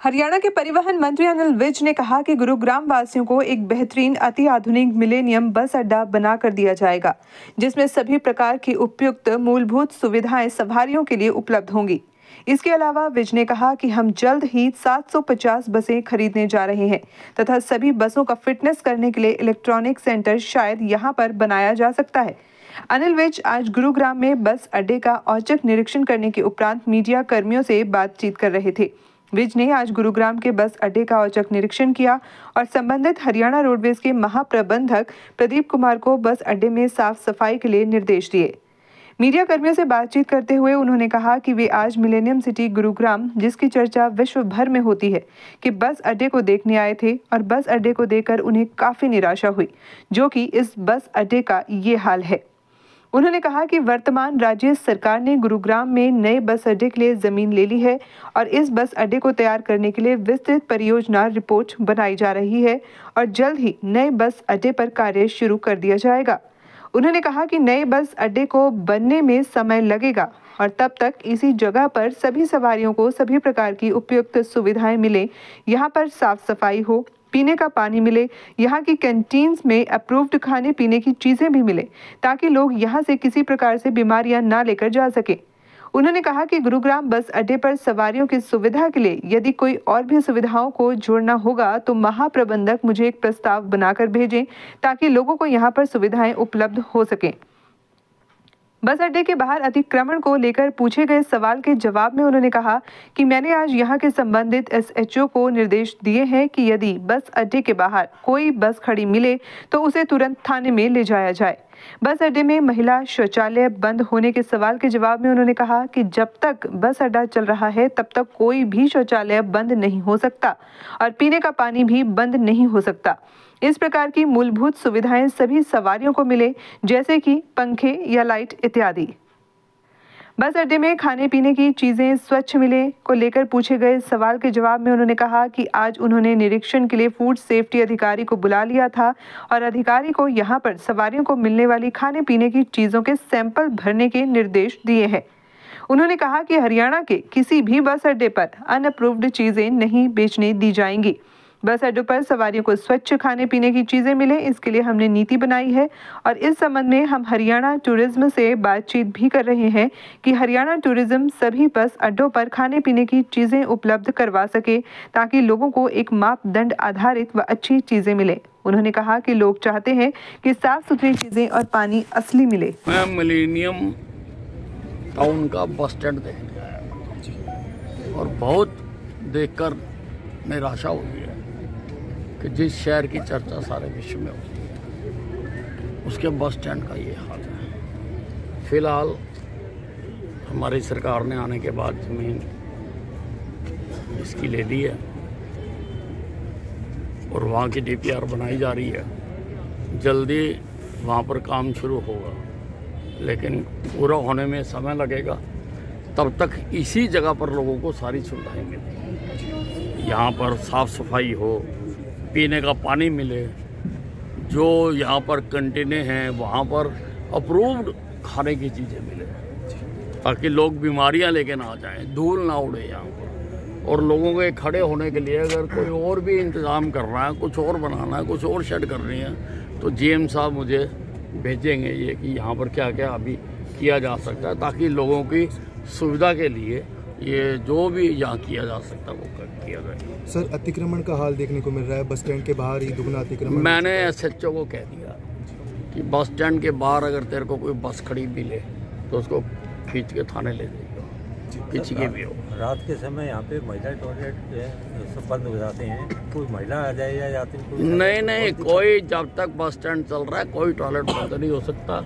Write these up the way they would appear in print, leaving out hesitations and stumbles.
हरियाणा के परिवहन मंत्री अनिल विज ने कहा कि गुरुग्राम वासियों को एक बेहतरीन अति आधुनिक मिलेनियम बस अड्डा बना कर दिया जाएगा, जिसमें सभी प्रकार की उपयुक्त मूलभूत सुविधाएं सवारियों के लिए उपलब्ध होंगी। इसके अलावा विज ने कहा कि हम जल्द ही 750 बसें खरीदने जा रहे हैं तथा सभी बसों का फिटनेस करने के लिए इलेक्ट्रॉनिक सेंटर शायद यहां पर बनाया जा सकता है। अनिल विज आज गुरुग्राम में बस अड्डे का औचक निरीक्षण करने के उपरांत मीडिया कर्मियों से बातचीत कर रहे थे। विज ने आज गुरुग्राम के बस अड्डे का औचक निरीक्षण किया और संबंधित हरियाणा रोडवेज के महाप्रबंधक प्रदीप कुमार को बस अड्डे में साफ सफाई के लिए निर्देश दिए। मीडिया कर्मियों से बातचीत करते हुए उन्होंने कहा कि वे आज मिलेनियम सिटी गुरुग्राम, जिसकी चर्चा विश्व भर में होती है, कि बस अड्डे को देखने आए थे और बस अड्डे को देखकर उन्हें काफी निराशा हुई, जो कि इस बस अड्डे का ये हाल है। उन्होंने कहा कि वर्तमान राज्य सरकार ने गुरुग्राम में नए बस अड्डे के लिए जमीन ले ली है और इस बस अड्डे को तैयार करने के लिए विस्तृत परियोजना रिपोर्ट बनाई जा रही है और जल्द ही नए बस अड्डे पर कार्य शुरू कर दिया जाएगा। उन्होंने कहा कि नए बस अड्डे को बनने में समय लगेगा और तब तक इसी जगह पर सभी सवारियों को सभी प्रकार की उपयुक्त सुविधाएं मिले, यहाँ पर साफ सफाई हो, पीने का पानी मिले, यहाँ की कैंटीन्स में अप्रूव्ड खाने पीने की चीज़ें भी मिले, ताकि लोग यहाँ से किसी प्रकार से बीमारियां ना लेकर जा सकें। उन्होंने कहा कि गुरुग्राम बस अड्डे पर सवारियों की सुविधा के लिए यदि कोई और भी सुविधाओं को जोड़ना होगा तो महाप्रबंधक मुझे एक प्रस्ताव बनाकर भेजें, ताकि लोगों को यहाँ पर सुविधाएं उपलब्ध हो सकें। बस अड्डे के बाहर अतिक्रमण को लेकर पूछे गए सवाल के जवाब में उन्होंने कहा कि मैंने आज यहां के संबंधित एसएचओ को निर्देश दिए हैं कि यदि बस अड्डे के बाहर कोई बस खड़ी मिले तो उसे तुरंत थाने में ले जाया जाए। बस अड्डे में महिला शौचालय बंद होने के सवाल के जवाब में उन्होंने कहा कि जब तक बस अड्डा चल रहा है तब तक कोई भी शौचालय बंद नहीं हो सकता और पीने का पानी भी बंद नहीं हो सकता। इस प्रकार की मूलभूत सुविधाएं सभी सवारियों को मिले, जैसे कि पंखे या लाइट इत्यादि। बस अड्डे में खाने पीने की चीज़ें स्वच्छ मिले को लेकर पूछे गए सवाल के जवाब में उन्होंने कहा कि आज उन्होंने निरीक्षण के लिए फूड सेफ्टी अधिकारी को बुला लिया था और अधिकारी को यहां पर सवारियों को मिलने वाली खाने पीने की चीज़ों के सैंपल भरने के निर्देश दिए हैं। उन्होंने कहा कि हरियाणा के किसी भी बस अड्डे पर अनअप्रूव्ड चीज़ें नहीं बेचने दी जाएंगी। बस अड्डों पर सवारियों को स्वच्छ खाने पीने की चीज़ें मिले, इसके लिए हमने नीति बनाई है और इस संबंध में हम हरियाणा टूरिज्म से बातचीत भी कर रहे हैं कि हरियाणा टूरिज्म सभी बस अड्डों पर खाने पीने की चीज़ें उपलब्ध करवा सके, ताकि लोगों को एक मापदंड आधारित व अच्छी चीज़ें मिले। उन्होंने कहा कि लोग चाहते हैं कि साफ सुथरी चीज़ें और पानी असली मिले। मैं मिलेनियम टाउन का बस स्टैंड देखने आया और बहुत देखकर निराशा हुई है कि जिस शहर की चर्चा सारे विश्व में होती है उसके बस स्टैंड का ये हाल है। फिलहाल हमारी सरकार ने आने के बाद जमीन इसकी ले ली है और वहाँ की डीपीआर बनाई जा रही है। जल्दी वहाँ पर काम शुरू होगा, लेकिन पूरा होने में समय लगेगा। तब तक इसी जगह पर लोगों को सारी सुविधाएं मिलेंगी। यहाँ पर साफ सफाई हो, पीने का पानी मिले, जो यहाँ पर कंटीने हैं वहाँ पर अप्रूव्ड खाने की चीज़ें मिले, ताकि लोग बीमारियाँ लेके ना जाएं, धूल ना उड़े यहाँ पर। और लोगों के खड़े होने के लिए अगर कोई और भी इंतज़ाम करना है, कुछ और बनाना है, कुछ और शेड करनी है, तो जीएम साहब मुझे भेजेंगे ये कि यहाँ पर क्या क्या अभी किया जा सकता है, ताकि लोगों की सुविधा के लिए ये जो भी यहाँ किया जा सकता है वो किया जाए। सर, अतिक्रमण का हाल देखने को मिल रहा है, बस स्टैंड के बाहर ही दुगना अतिक्रमण। मैंने एसएचओ को कह दिया कि बस स्टैंड के बाहर अगर तेरे को कोई बस खड़ी मिले तो उसको खींच के थाने ले जाएगा, किसी के भी हो। रात के समय यहाँ पे महिला टॉयलेट सब बंद हो जाते हैं, कोई महिला आ जाए या यात्री नहीं, कोई जब तक बस स्टैंड चल रहा है कोई टॉयलेट बंद नहीं हो सकता,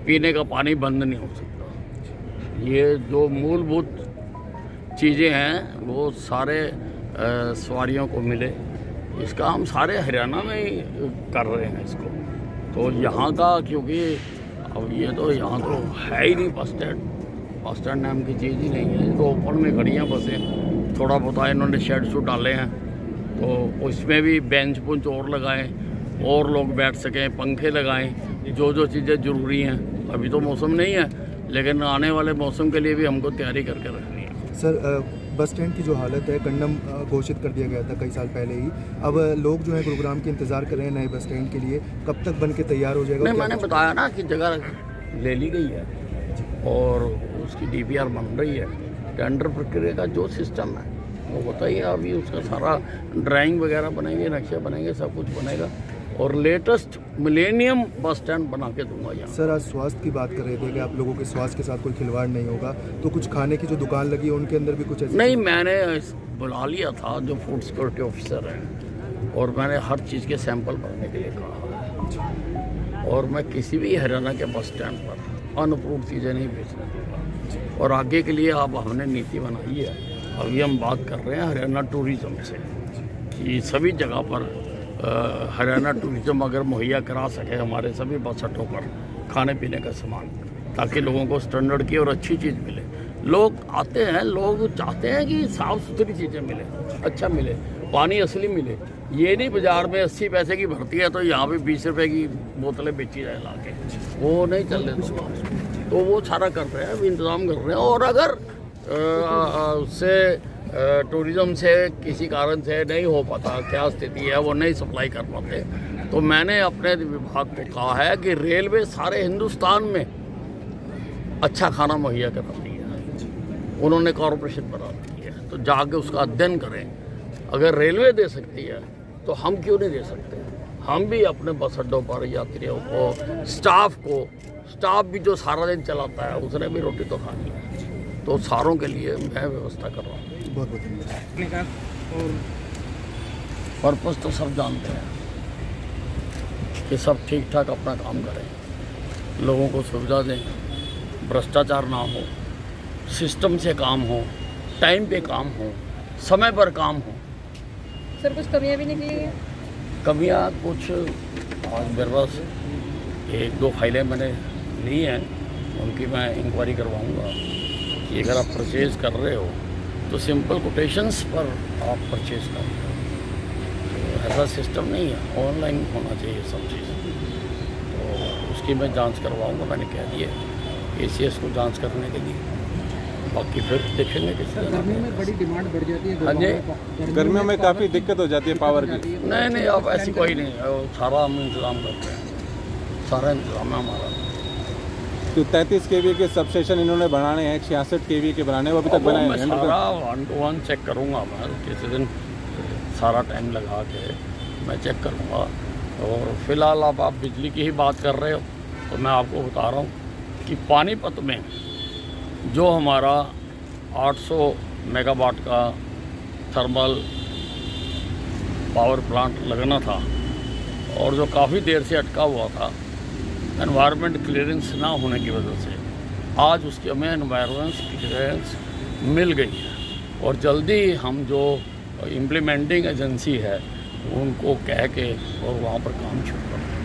पीने का पानी बंद नहीं हो सकता। ये जो मूलभूत चीज़ें हैं वो सारे सवारियों को मिले, इसका हम सारे हरियाणा में ही कर रहे हैं इसको। तो यहाँ का, क्योंकि अब ये तो यहाँ तो है ही नहीं बस स्टैंड नाम की चीज़ ही नहीं है, तो ओपन में खड़ी हैं बसें। थोड़ा बहुत इन्होंने शेड शूट डाले हैं तो उसमें भी बेंच पुंच और लगाएं और लोग बैठ सकें, पंखे लगाएं, जो चीज़ें ज़रूरी हैं। अभी तो मौसम नहीं है, लेकिन आने वाले मौसम के लिए भी हमको तैयारी करके रखनी है। सर, बस स्टैंड की जो हालत है, कंडम घोषित कर दिया गया था कई साल पहले ही। अब लोग जो है गुरुग्राम के इंतज़ार कर रहे हैं नए बस स्टैंड के लिए, कब तक बन के तैयार हो जाएगा? नहीं, मैंने बताया ना कि जगह ले ली गई है और उसकी DPR बन रही है। टेंडर प्रक्रिया का जो सिस्टम है वो होता ही है। अभी उसका सारा ड्राइंग वगैरह बनेंगे, नक्शे बनेंगे, सब कुछ बनेगा और लेटेस्ट मिलेनियम बस स्टैंड बना के दूंगा यहाँ। सर, आज स्वास्थ्य की बात कर रहे थे कि आप लोगों के स्वास्थ्य के साथ कोई खिलवाड़ नहीं होगा, तो कुछ खाने की जो दुकान लगी है उनके अंदर भी कुछ ऐसे? नहीं, मैंने बुला लिया था जो फूड सिक्योरिटी ऑफिसर है और मैंने हर चीज़ के सैंपल भरने के लिए कहा और मैं किसी भी हरियाणा के बस स्टैंड पर अनअप्रूव्ड चीज़ें नहीं बेचने दूँगा। और आगे के लिए अब हमने नीति बनाई है। अभी हम बात कर रहे हैं हरियाणा टूरिज़्म से कि सभी जगह पर हरियाणा टूरिज़्म अगर मुहैया करा सके हमारे सभी बस अड्डों पर खाने पीने का सामान, ताकि लोगों को स्टैंडर्ड की और अच्छी चीज़ मिले। लोग आते हैं, लोग चाहते हैं कि साफ़ सुथरी चीज़ें मिले, अच्छा मिले, पानी असली मिले। ये नहीं बाज़ार में 80 पैसे की भरती है तो यहाँ पे 20 रुपए की बोतलें बेची जाए ला के, वो नहीं चल रहे। तो वो सारा कर रहे हैं, इंतज़ाम कर रहे हैं। और अगर उससे टूरिज़्म से किसी कारण से नहीं हो पाता, क्या स्थिति है, वो नहीं सप्लाई कर पाते, तो मैंने अपने विभाग को कहा है कि रेलवे सारे हिंदुस्तान में अच्छा खाना मुहैया कराती है। उन्होंने कॉरपोरेशन बना दी है, तो जाके उसका अध्ययन करें। अगर रेलवे दे सकती है तो हम क्यों नहीं दे सकते? हम भी अपने बस अड्डों पर यात्रियों को, स्टाफ भी जो सारा दिन चलाता है उसने भी रोटी तो खानी है। तो सारों के लिए मैं व्यवस्था कर रहा हूँ। बहुत बहुत धन्यवाद। और पर्पस तो सब जानते हैं कि सब ठीक ठाक अपना काम करें, लोगों को सुविधा दें, भ्रष्टाचार ना हो, सिस्टम से काम हो, टाइम पे काम हो, समय पर काम हो। सर, कुछ कमियां भी निकली हैं? कमियां कुछ आज मेरे पास 1-2 फाइलें मैंने ली हैं, उनकी मैं इंक्वायरी करवाऊंगा कि अगर आप परचेज़ कर रहे हो तो सिंपल कोटेशंस पर आप परचेज़ कर रहे हो। तो ऐसा सिस्टम नहीं है, ऑनलाइन होना चाहिए सब चीज़। तो उसकी मैं जांच करवाऊंगा, मैंने कह दिया ACS को जांच करने के लिए। बाकी फिर देखेंगे किस तरह। गर्मियों में बड़ी डिमांड बढ़ जाती है। हाँ जी, गर्मियों में काफ़ी दिक्कत हो जाती है पावर की। नहीं, अब ऐसी कोई नहीं है, सारा हम इंतज़ाम करते हैं, सारा इंतज़ाम है हमारा। तो 33 kV के सबस्टेशन इन्होंने बनाने हैं, 66 kV के बनाने, वो अभी तक बनाए नहीं। सारा 1 to 1 चेक करूँगा मैं, किसी दिन सारा टाइम लगा के मैं चेक करूँगा। और फिलहाल अब आप बिजली की ही बात कर रहे हो तो मैं आपको बता रहा हूँ कि पानीपत में जो हमारा 800 मेगावाट का थर्मल पावर प्लांट लगना था और जो काफ़ी देर से अटका हुआ था एनवायरनमेंट क्लियरेंस ना होने की वजह से, आज उसकी हमें एनवायरनमेंट क्लियरेंस मिल गई है। और जल्दी ही हम जो इम्प्लीमेंटिंग एजेंसी है उनको कह के और वहाँ पर काम शुरू करें।